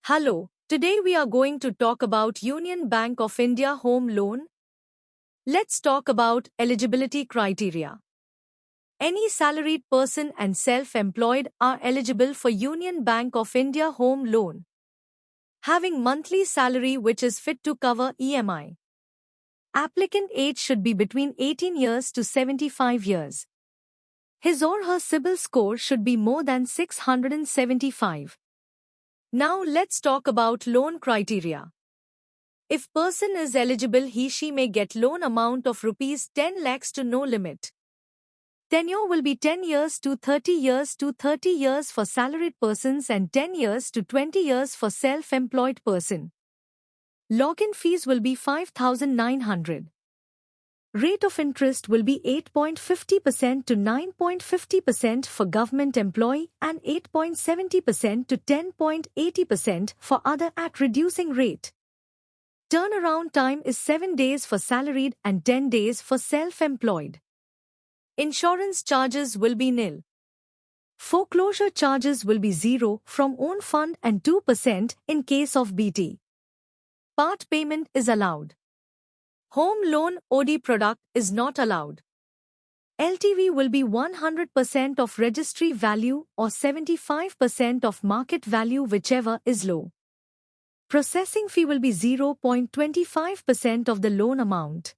Hello, today we are going to talk about Union Bank of India Home Loan. Let's talk about eligibility criteria. Any salaried person and self-employed are eligible for Union Bank of India Home Loan. Having monthly salary which is fit to cover EMI. Applicant age should be between 18 years to 75 years. His or her CIBIL score should be more than 675. Now let's talk about loan criteria. If person is eligible, he/she may get loan amount of rupees 10 lakhs to no limit. Tenure will be 10 years to 30 years for salaried persons and 10 years to 20 years for self-employed person. Login fees will be 5,900. Rate of interest will be 8.50% to 9.50% for government employee and 8.70% to 10.80% for other at reducing rate. Turnaround time is 7 days for salaried and 10 days for self-employed. Insurance charges will be nil. Foreclosure charges will be 0 from own fund and 2% in case of BT. Part payment is allowed. Home loan OD product is not allowed. LTV will be 100% of registry value or 75% of market value, whichever is low. Processing fee will be 0.25% of the loan amount.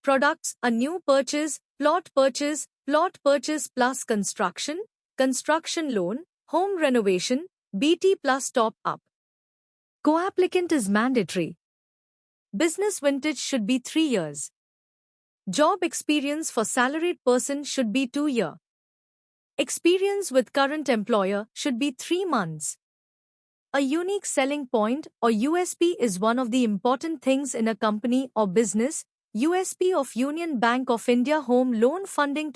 Products: a new purchase plus construction loan, home renovation, BT plus top-up. Co-applicant is mandatory. Business vintage should be 3 years. Job experience for salaried person should be 2 years. Experience with current employer should be 3 months. A unique selling point or USP is one of the important things in a company or business. USP of Union Bank of India Home Loan: funding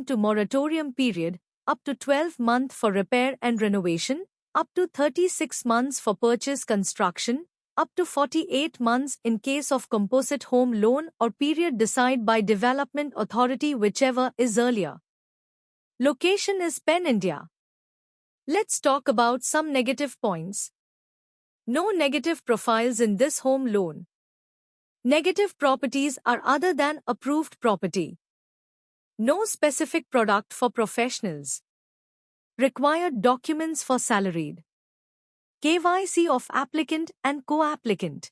to moratorium period, up to 12 months for repair and renovation, up to 36 months for purchase construction, up to 48 months in case of composite home loan, or period decided by Development Authority, whichever is earlier. Location is Pen India. Let's talk about some negative points. No negative profiles in this home loan. Negative properties are other than approved property. No specific product for professionals. Required documents for salaried. KYC of applicant and co-applicant.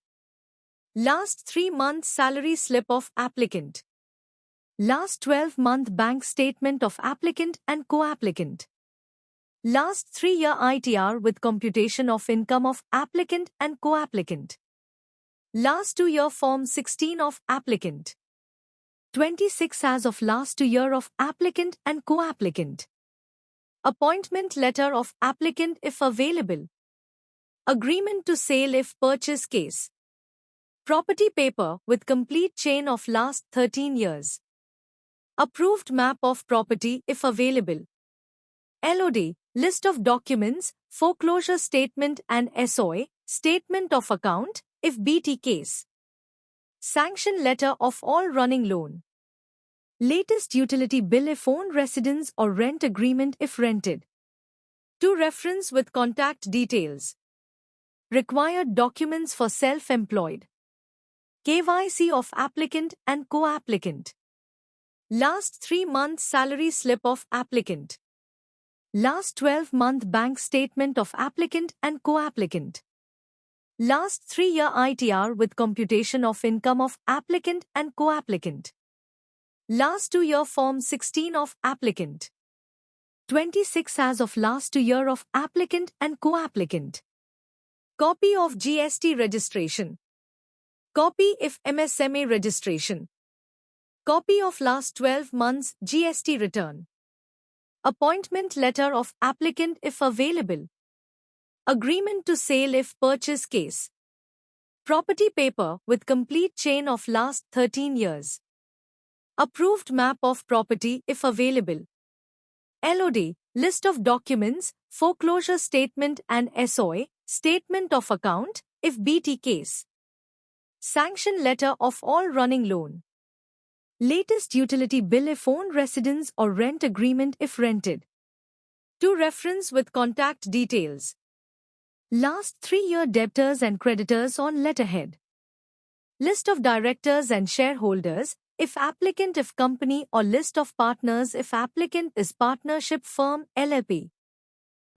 Last 3 months salary slip of applicant. Last 12-month bank statement of applicant and co-applicant. Last 3-year ITR with computation of income of applicant and co-applicant. Last 2-year Form 16 of applicant. 26 as of last 2 year of applicant and co-applicant. Appointment letter of applicant if available. Agreement to sale if purchase case. Property paper with complete chain of last 13 years. Approved map of property if available. LOD, list of documents, foreclosure statement and SOA, statement of account, if BT case. Sanction letter of all running loan. Latest utility bill if own residence or rent agreement if rented. To reference with contact details. Required documents for self-employed. KYC of applicant and co-applicant. Last 3 months salary slip of applicant. Last 12-month bank statement of applicant and co-applicant. Last 3-year ITR with computation of income of applicant and co-applicant. Last 2-year Form 16 of applicant. 26 as of last 2 year of applicant and co-applicant. Copy of GST registration. Copy if MSME registration. Copy of last 12 months GST return. Appointment letter of applicant if available. Agreement to sale if purchase case. Property paper with complete chain of last 13 years. Approved map of property if available. LOD, list of documents, foreclosure statement and SOA, statement of account, if BT case. Sanction letter of all running loan. Latest utility bill if own residence or rent agreement if rented. To reference with contact details. Last 3-year debtors and creditors on letterhead. List of directors and shareholders, if applicant if company or list of partners if applicant is partnership firm LLP.